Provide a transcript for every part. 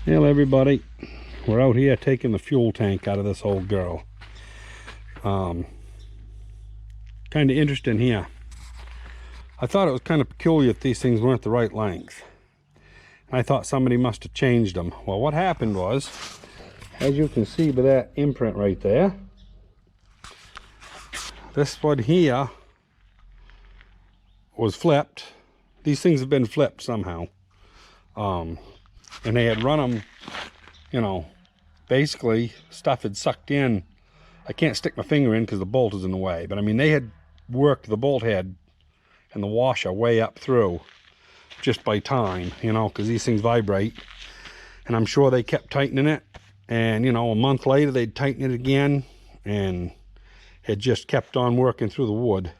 Hello everybody, we're out here taking the fuel tank out of this old girl. Kind of interesting here. I thought it was kind of peculiar that these things weren't the right length. I thought somebody must have changed them. Well, what happened was, as you can see by that imprint right there, this one here was flipped. These things have been flipped somehow. And they had run them, you know, basically stuff had sucked in. I can't stick my finger in because the bolt is in the way, but I mean they had worked the bolt head and the washer way up through just by time, you know, because these things vibrate. And I'm sure they kept tightening it, and you know, a month later they'd tighten it again, and it just kept on working through the wood.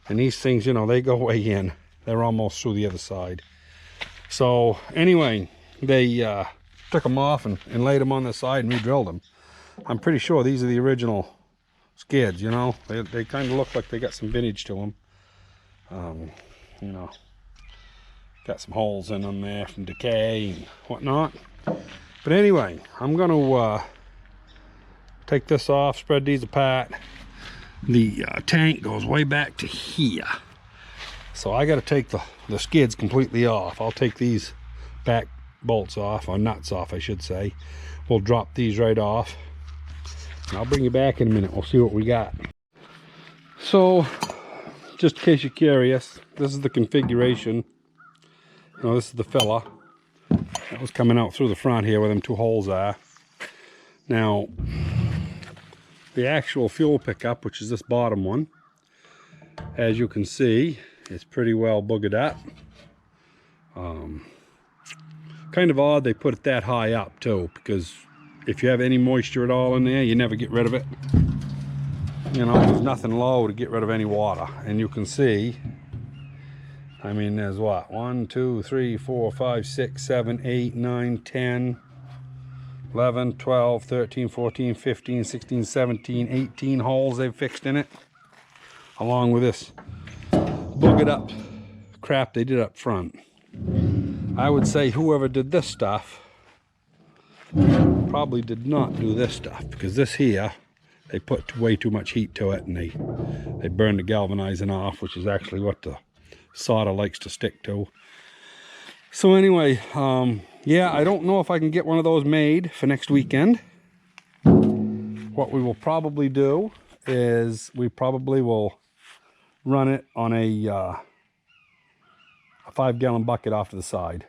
And these things, you know, they go way in. They're almost through the other side. So anyway, they took them off and laid them on the side and re-drilled them. I'm pretty sure these are the original skids, you know. They kind of look like they got some vintage to them. You know, got some holes in them there from decay and whatnot. But anyway, I'm going to take this off, spread these apart. The tank goes way back to here. So I got to take the skids completely off. I'll take these back bolts off, or nuts off I should say. We'll drop these right off. And I'll bring you back in a minute. We'll see what we got. So, just in case you're curious, this is the configuration. You know, this is the filler. That was coming out through the front here where them two holes are. Now, the actual fuel pickup, which is this bottom one, as you can see, it's pretty well boogered up. Kind of odd they put it that high up too, because if you have any moisture at all in there, you never get rid of it. You know, there's nothing low to get rid of any water. And you can see, I mean, there's what? 1, 2, 3, 4, 5, 6, 7, 8, 9, 10, 11, 12, 13, 14, 15, 16, 17, 18 holes they've fixed in it, along with this boogered up crap they did up front. I would say whoever did this stuff probably did not do this stuff, because this here, they put way too much heat to it, and they burned the galvanizing off, which is actually what the solder likes to stick to. So anyway, yeah, I don't know if I can get one of those made for next weekend. What we will probably do is we probably will run it on a 5-gallon bucket off to the side.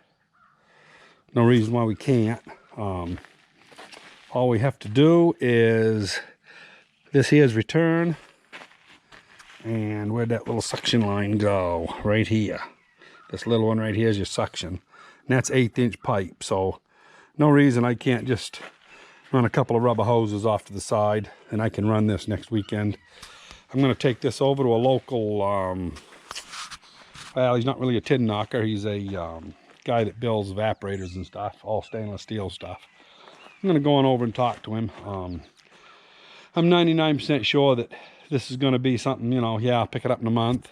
No reason why we can't. All we have to do is this here's return, and where'd that little suction line go? Right here. This little one right here is your suction, and that's 1/8-inch pipe. So no reason I can't just run a couple of rubber hoses off to the side, and I can run this next weekend. I'm going to take this over to a local, well, he's not really a tin knocker. He's a guy that builds evaporators and stuff, all stainless steel stuff. I'm going to go on over and talk to him. I'm 99% sure that this is going to be something, you know, yeah, I'll pick it up in a month.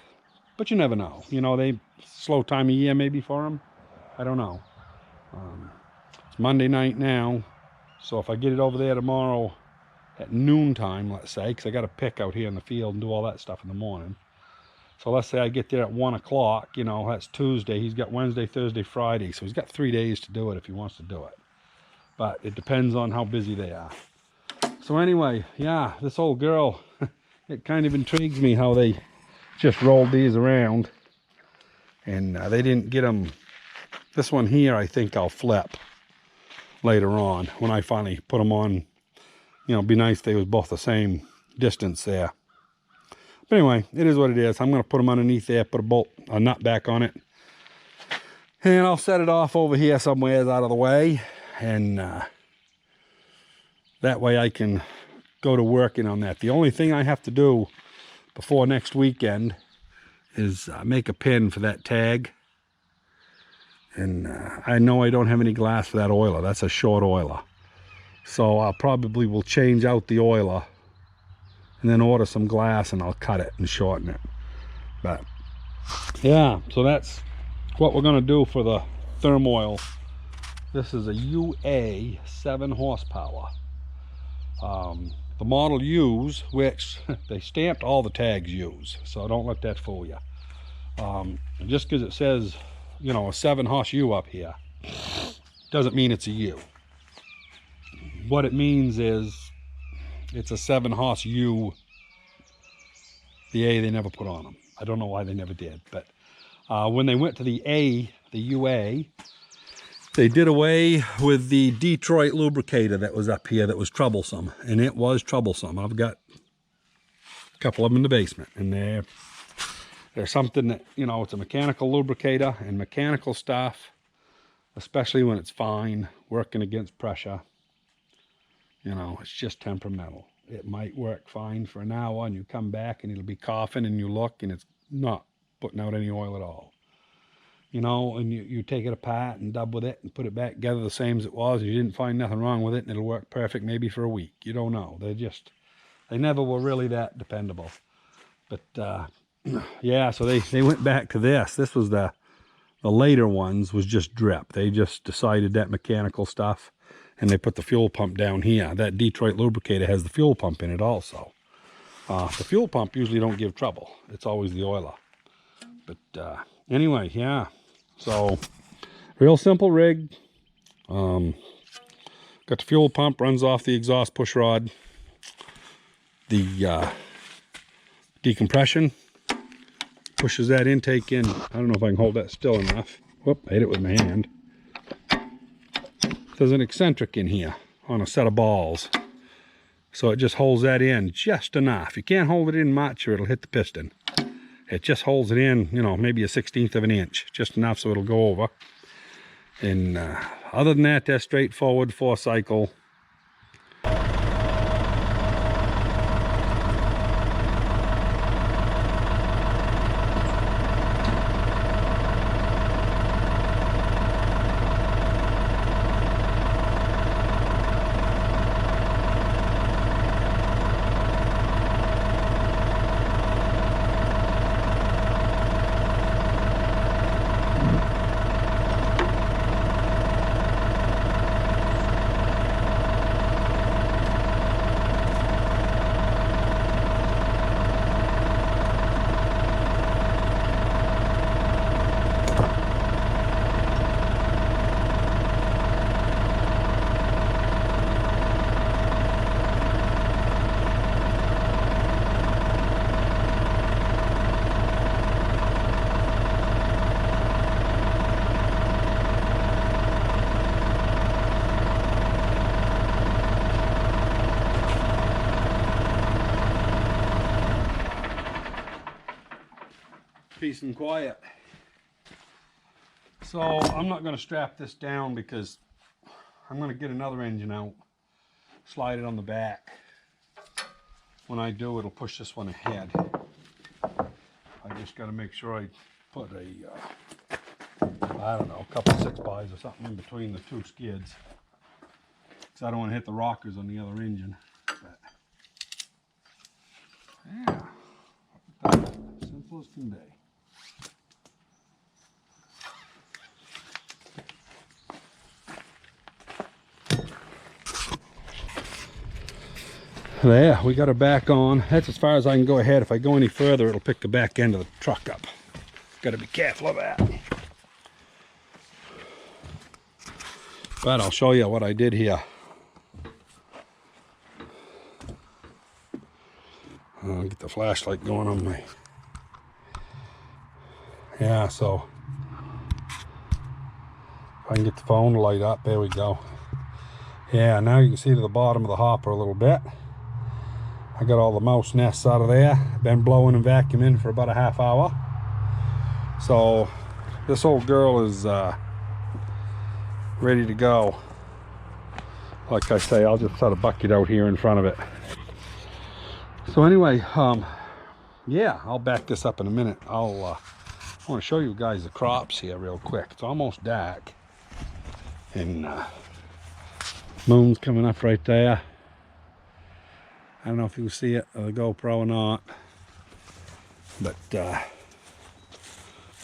But you never know. You know, slow time of year maybe for them. I don't know. It's Monday night now. So if I get it over there tomorrow at noontime, let's say, because I got to pick out here in the field and do all that stuff in the morning. So let's say I get there at 1 o'clock, you know, that's Tuesday. He's got Wednesday, Thursday, Friday. So he's got 3 days to do it if he wants to do it. But it depends on how busy they are. So anyway, yeah, this old girl, it kind of intrigues me how they just rolled these around. And they didn't get them. This one here, I think I'll flip later on when I finally put them on. You know, it'd be nice if they was both the same distance there. But anyway, it is what it is. I'm going to put them underneath there, put a nut back on it. And I'll set it off over here somewhere out of the way. And that way I can go to working on that. The only thing I have to do before next weekend is make a pin for that tag. And I know I don't have any glass for that oiler. That's a short oiler. So I probably will change out the oiler and then order some glass, and I'll cut it and shorten it. But yeah, so that's what we're going to do for the Thermoil This is a UA 7 horsepower. The model U's, which they stamped all the tags U's, so don't let that fool you. Just because it says, you know, a 7 horse U up here, doesn't mean it's a U. What it means is it's a 7 horse U. The A they never put on them. I don't know why they never did, but when they went to the A, the UA, they did away with the Detroit lubricator that was up here that was troublesome, and it was troublesome. I've got a couple of them in the basement, and there's something that, you know, it's a mechanical lubricator, and mechanical stuff, especially when it's fine, working against pressure, you know, it's just temperamental. It might work fine for an hour, and you come back and it'll be coughing, and you look and it's not putting out any oil at all. You know, and you take it apart and dub with it and put it back together the same as it was, and you didn't find nothing wrong with it, and it'll work perfect maybe for a week. You don't know. They never were really that dependable. But yeah, so they went back to this. This was the later ones was just drip. They just decided that mechanical stuff, and they put the fuel pump down here. That Detroit lubricator has the fuel pump in it also. The fuel pump usually don't give trouble. It's always the oiler. But anyway, yeah. So real simple rig. Got the fuel pump, runs off the exhaust push rod. The decompression pushes that intake in. I don't know if I can hold that still enough. Whoop, I hit it with my hand. There's an eccentric in here on a set of balls. So it just holds that in just enough. You can't hold it in much or it'll hit the piston. It just holds it in, you know, maybe a 1/16 of an inch, just enough so it'll go over. And other than that, that's straightforward 4-cycle. Peace and quiet. So I'm not going to strap this down because I'm going to get another engine out, slide it on the back. When I do, it'll push this one ahead. I just got to make sure I put I don't know, a couple of 6x or something in between the two skids, because I don't want to hit the rockers on the other engine. But, yeah, simple as can be. There, we got her back on. That's as far as I can go ahead. If I go any further, it'll pick the back end of the truck up. Got to be careful of that. But I'll show you what I did here. I'll get the flashlight going on my... Yeah, so... if I can get the phone to light up, there we go. Yeah, now you can see to the bottom of the hopper a little bit. I got all the mouse nests out of there. Been blowing and vacuuming for about a half hour. So this old girl is ready to go. Like I say, I'll just set a bucket out here in front of it. So anyway, yeah, I'll back this up in a minute. I want to show you guys the crops here real quick. It's almost dark, and moon's coming up right there. I don't know if you can see it on the GoPro or not, but yeah,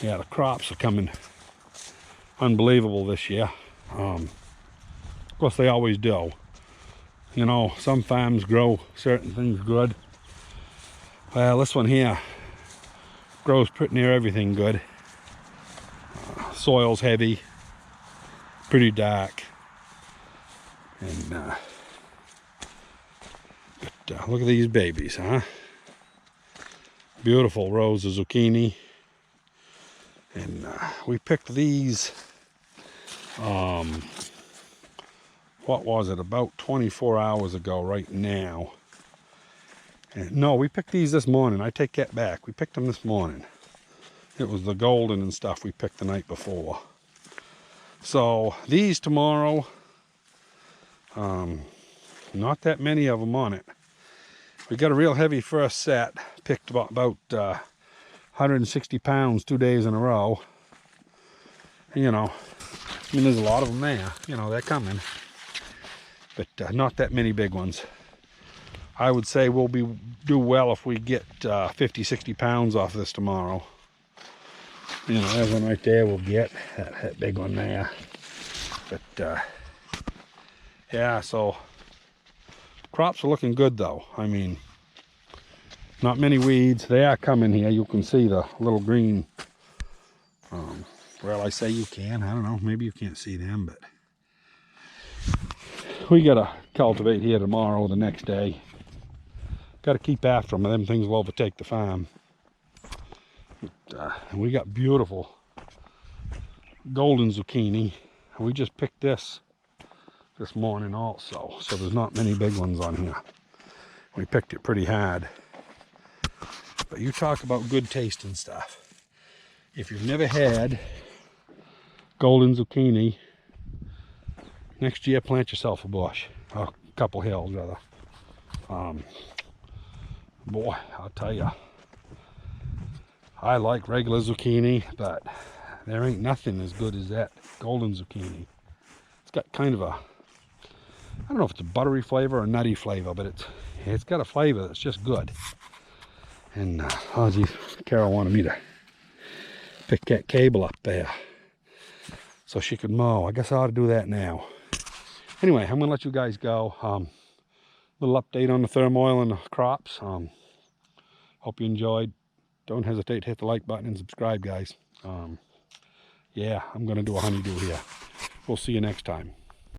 the crops are coming unbelievable this year. Of course, they always do. You know, some farms grow certain things good. Well, this one here grows pretty near everything good. Soil's heavy, pretty dark, and look at these babies, huh? Beautiful rows of zucchini, and we picked these. What was it? About 24 hours ago, right now. And no, we picked these this morning. I take that back. We picked them this morning. It was the golden and stuff we picked the night before. So these tomorrow, not that many of them on it. We got a real heavy first set. Picked about 160 pounds 2 days in a row. You know, I mean, there's a lot of them there. You know, they're coming. But not that many big ones. I would say we'll do well if we get 50, 60 pounds off this tomorrow. You know, there's one right there we'll get, that big one there. But yeah, so crops are looking good though. I mean, not many weeds. They are coming here. You can see the little green. Well, I say you can. I don't know. Maybe you can't see them, but we gotta cultivate here tomorrow or the next day. Gotta keep after them, and them things will overtake the farm. And we got beautiful golden zucchini. We just picked this morning also, so there's not many big ones on here. We picked it pretty hard. But you talk about good taste and stuff. If you've never had golden zucchini, next year plant yourself a bush, a couple hills rather. Boy, I'll tell you, I like regular zucchini, but there ain't nothing as good as that golden zucchini. It's got kind of a, I don't know if it's a buttery flavor or a nutty flavor, but it's got a flavor that's just good. And oh geez, Carol wanted me to pick that cable up there so she could mow. I guess I ought to do that now. Anyway, I'm gonna let you guys go. Little update on the Thermoil and the crops. Hope you enjoyed. Don't hesitate to hit the like button and subscribe, guys. Yeah, I'm gonna do a honeydew here. We'll see you next time.